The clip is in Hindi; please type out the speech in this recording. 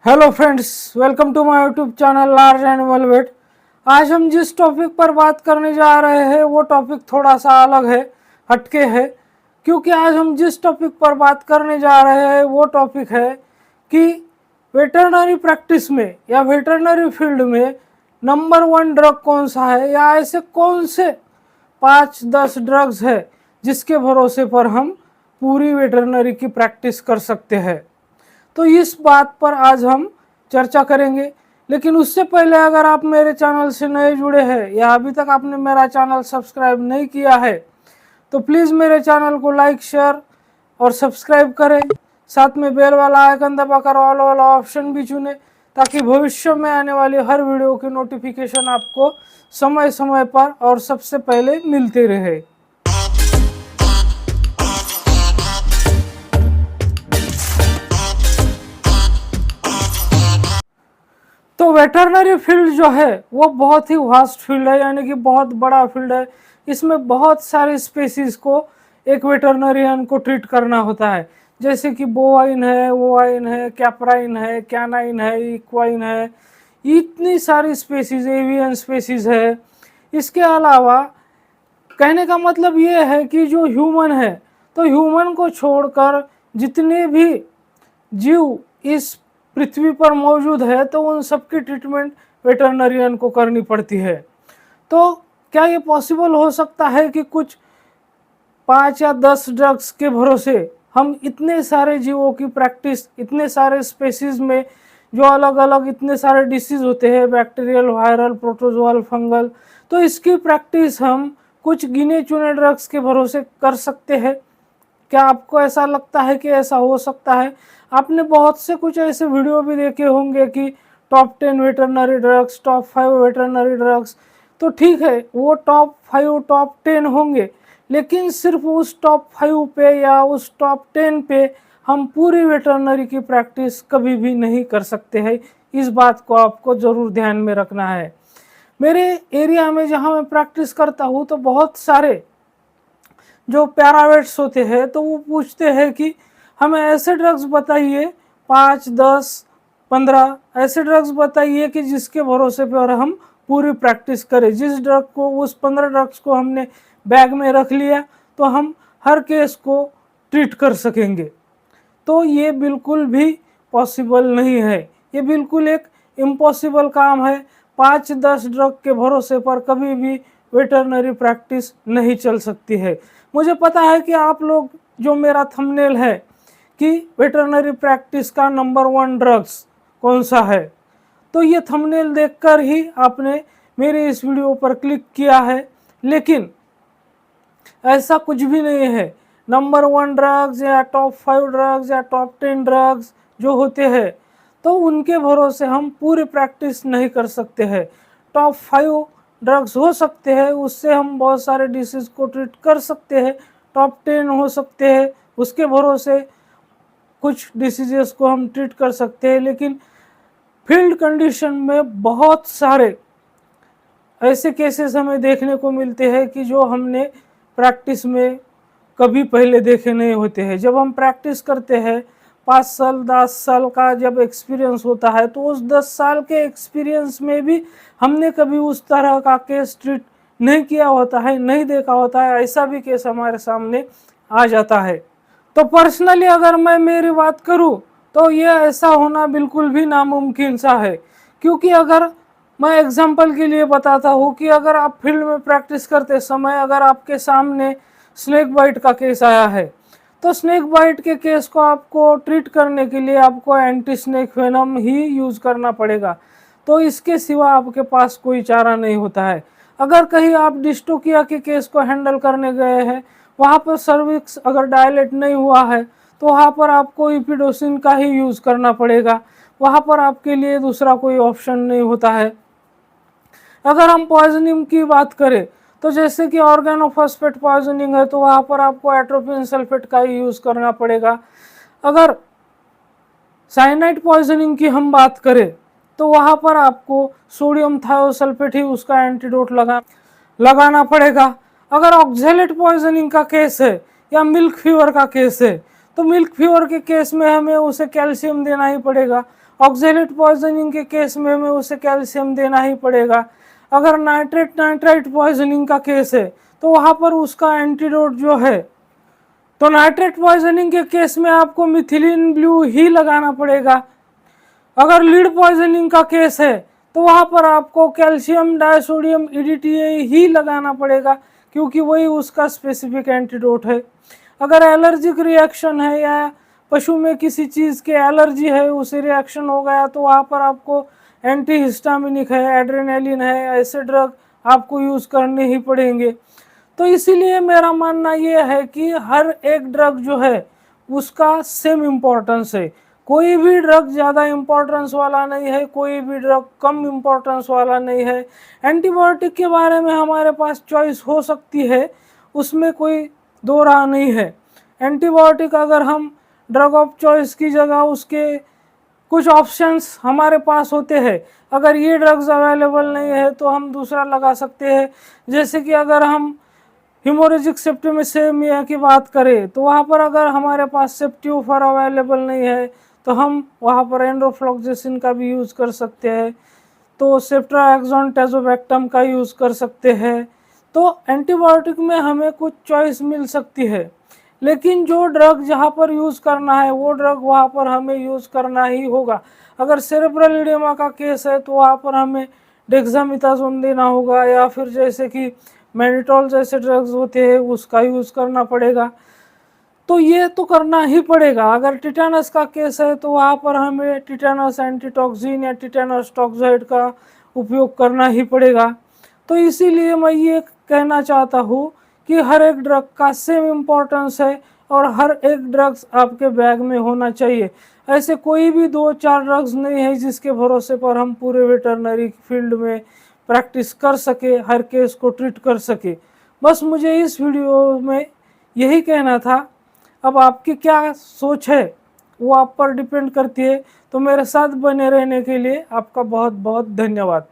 Hello friends, welcome to my YouTube channel large animal vet. आज हम जिस टॉपिक पर बात करने जा रहे हैं वो टॉपिक थोड़ा सा अलग है, हटके है। क्योंकि आज हम जिस टॉपिक पर बात करने जा रहे हैं वो टॉपिक है कि वेटरनरी प्रैक्टिस में या वेटरनरी फील्ड में नंबर 1 ड्रग कौन सा है, या ऐसे कौन से 5-10 ड्रग्स है जिसके भरोसे पर हम पूरी वेटरनरी की प्रैक्टिस कर सकते हैं। तो इस बात पर आज हम चर्चा करेंगे। लेकिन उससे पहले अगर आप मेरे चैनल से नए जुड़े हैं या अभी तक आपने मेरा चैनल सब्सक्राइब नहीं किया है तो प्लीज़ मेरे चैनल को लाइक, शेयर और सब्सक्राइब करें। साथ में बेल वाला आइकन दबाकर ऑल वाला ऑप्शन भी चुनें ताकि भविष्य में आने वाली हर वीडियो की नोटिफिकेशन आपको समय समय पर और सबसे पहले मिलते रहे। तो वेटरनरी फील्ड जो है वो बहुत ही वास्ट फील्ड है, यानी कि बहुत बड़ा फील्ड है। इसमें बहुत सारे स्पेसीज को एक वेटरनरियन को ट्रीट करना होता है, जैसे कि बोवाइन है, ओवाइन है, कैपराइन है, कैनाइन है, इक्वाइन है, इतनी सारी स्पेसीज, एवियन स्पेसीज है। इसके अलावा कहने का मतलब ये है कि जो ह्यूमन है, तो ह्यूमन को छोड़कर जितने भी जीव इस पृथ्वी पर मौजूद है तो उन सबकी ट्रीटमेंट वेटरनरियन को करनी पड़ती है। तो क्या ये पॉसिबल हो सकता है कि कुछ 5 या 10 ड्रग्स के भरोसे हम इतने सारे जीवों की प्रैक्टिस, इतने सारे स्पेसीज में जो अलग अलग इतने सारे डिसीज होते हैं, बैक्टीरियल, वायरल, प्रोटोजोअल, फंगल, तो इसकी प्रैक्टिस हम कुछ गिने चुने ड्रग्स के भरोसे कर सकते हैं? क्या आपको ऐसा लगता है कि ऐसा हो सकता है? आपने बहुत से कुछ ऐसे वीडियो भी देखे होंगे कि top 10 veterinary drugs, top 5 veterinary drugs. तो ठीक है, वो टॉप 5, टॉप 10 होंगे, लेकिन सिर्फ उस टॉप 5 पे या उस टॉप 10 पे हम पूरी वेटरनरी की प्रैक्टिस कभी भी नहीं कर सकते हैं। इस बात को आपको ज़रूर ध्यान में रखना है। मेरे एरिया में जहाँ मैं प्रैक्टिस करता हूँ तो बहुत सारे जो पैरावेट्स होते हैं तो वो पूछते हैं कि हमें ऐसे ड्रग्स बताइए, 5, 10, 15 ऐसे ड्रग्स बताइए कि जिसके भरोसे पर हम पूरी प्रैक्टिस करें। जिस ड्रग को, उस 15 ड्रग्स को हमने बैग में रख लिया तो हम हर केस को ट्रीट कर सकेंगे। तो ये बिल्कुल भी पॉसिबल नहीं है, ये बिल्कुल एक इम्पॉसिबल काम है। 5-10 ड्रग के भरोसे पर कभी भी वेटरनरी प्रैक्टिस नहीं चल सकती है। मुझे पता है कि आप लोग, जो मेरा थंबनेल है कि वेटरनरी प्रैक्टिस का नंबर 1 ड्रग्स कौन सा है, तो ये थंबनेल देखकर ही आपने मेरे इस वीडियो पर क्लिक किया है, लेकिन ऐसा कुछ भी नहीं है। नंबर 1 ड्रग्स या टॉप 5 ड्रग्स या टॉप 10 ड्रग्स जो होते हैं तो उनके भरोसे हम पूरी प्रैक्टिस नहीं कर सकते हैं। टॉप 5 ड्रग्स हो सकते हैं, उससे हम बहुत सारे डिसीज़ को ट्रीट कर सकते हैं। टॉप 10 हो सकते हैं, उसके भरोसे कुछ डिसीजेस को हम ट्रीट कर सकते हैं। लेकिन फील्ड कंडीशन में बहुत सारे ऐसे केसेस हमें देखने को मिलते हैं कि जो हमने प्रैक्टिस में कभी पहले देखे नहीं होते हैं। जब हम प्रैक्टिस करते हैं, 5 साल 10 साल का जब एक्सपीरियंस होता है तो उस 10 साल के एक्सपीरियंस में भी हमने कभी उस तरह का केस ट्रीट नहीं किया होता है, नहीं देखा होता है। ऐसा भी केस हमारे सामने आ जाता है। तो पर्सनली अगर मैं मेरी बात करूं तो ये ऐसा होना बिल्कुल भी नामुमकिन सा है। क्योंकि अगर मैं एग्जांपल के लिए बताता हूँ कि अगर आप फील्ड में प्रैक्टिस करते समय अगर आपके सामने स्नेक बाइट का केस आया है तो स्नेक बाइट के केस को आपको ट्रीट करने के लिए आपको एंटी स्नेक वेनम ही यूज़ करना पड़ेगा। तो इसके सिवा आपके पास कोई चारा नहीं होता है। अगर कहीं आप डिस्टोकिया के केस को हैंडल करने गए हैं, वहाँ पर सर्विक्स अगर डायलेट नहीं हुआ है तो वहाँ पर आपको इपिडोसिन का ही यूज़ करना पड़ेगा। वहाँ पर आपके लिए दूसरा कोई ऑप्शन नहीं होता है। अगर हम पॉइजनिंग की बात करें तो जैसे कि ऑर्गेनोफॉस्फेट पॉइजनिंग है तो वहाँ पर आपको एट्रोपिन सल्फेट का ही यूज़ करना पड़ेगा। अगर साइनाइड पॉइजनिंग की हम बात करें तो वहाँ पर आपको सोडियम थायोसल्फेट ही उसका एंटीडोट लगाना पड़ेगा। अगर ऑक्जेलेट पॉइजनिंग का केस है या मिल्क फीवर का केस है तो मिल्क फीवर के केस में हमें उसे कैल्शियम देना ही पड़ेगा। ऑक्सैलेट पॉइजनिंग के केस में हमें उसे कैल्शियम देना ही पड़ेगा। अगर नाइट्रेट नाइट्राइट पॉइजनिंग का केस है तो वहाँ पर उसका एंटीडोट जो है, तो नाइट्रेट पॉइजनिंग के केस में आपको मिथिलीन ब्लू ही लगाना पड़ेगा। अगर लीड पॉइजनिंग का केस है तो वहाँ पर आपको कैल्शियम डाइसोडियम EDTA ही लगाना पड़ेगा, क्योंकि वही उसका स्पेसिफिक एंटीडोट है। अगर एलर्जिक रिएक्शन है या पशु में किसी चीज़ की एलर्जी है, उसे रिएक्शन हो गया, तो वहाँ पर आपको एंटीहिस्टामिनिक है, एड्रेनालिन है, ऐसे ड्रग आपको यूज़ करने ही पड़ेंगे। तो इसीलिए मेरा मानना ये है कि हर एक ड्रग जो है उसका सेम इम्पोर्टेंस है। कोई भी ड्रग ज़्यादा इम्पोर्टेंस वाला नहीं है, कोई भी ड्रग कम इम्पोर्टेंस वाला नहीं है। एंटीबायोटिक के बारे में हमारे पास चॉइस हो सकती है, उसमें कोई दो राह नहीं है। एंटीबायोटिक अगर हम ड्रग ऑफ चॉइस की जगह उसके कुछ ऑप्शंस हमारे पास होते हैं, अगर ये ड्रग्स अवेलेबल नहीं है तो हम दूसरा लगा सकते हैं। जैसे कि अगर हम हिमोरेजिक सेप्टिसेमिया की बात करें तो वहाँ पर अगर हमारे पास सेप्टियोफर अवेलेबल नहीं है तो हम वहाँ पर एंड्रोफ्लोक्सेसिन का भी यूज़ कर सकते हैं, तो सेफ्ट्राक्सोन टैजोबैक्टम का यूज़ कर सकते हैं। तो एंटीबायोटिक में हमें कुछ चॉइस मिल सकती है, लेकिन जो ड्रग जहाँ पर यूज़ करना है वो ड्रग वहाँ पर हमें यूज़ करना ही होगा। अगर सेरेब्रल एडेमा का केस है तो वहाँ पर हमें डेक्सामेथासोन देना होगा, या फिर जैसे कि मैनिटोल जैसे ड्रग्स होते हैं उसका यूज़ करना पड़ेगा। तो ये तो करना ही पड़ेगा। अगर टिटेनस का केस है तो वहाँ पर हमें टिटेनस एंटीटॉक्सिन या टिटेनस टॉक्साइड का उपयोग करना ही पड़ेगा। तो इसीलिए मैं ये कहना चाहता हूँ कि हर एक ड्रग का सेम इम्पोर्टेंस है और हर एक ड्रग्स आपके बैग में होना चाहिए। ऐसे कोई भी 2-4 ड्रग्स नहीं है जिसके भरोसे पर हम पूरे वेटरनरी फील्ड में प्रैक्टिस कर सके, हर केस को ट्रीट कर सके। बस मुझे इस वीडियो में यही कहना था। अब आपकी क्या सोच है वो आप पर डिपेंड करती है। तो मेरे साथ बने रहने के लिए आपका बहुत बहुत धन्यवाद।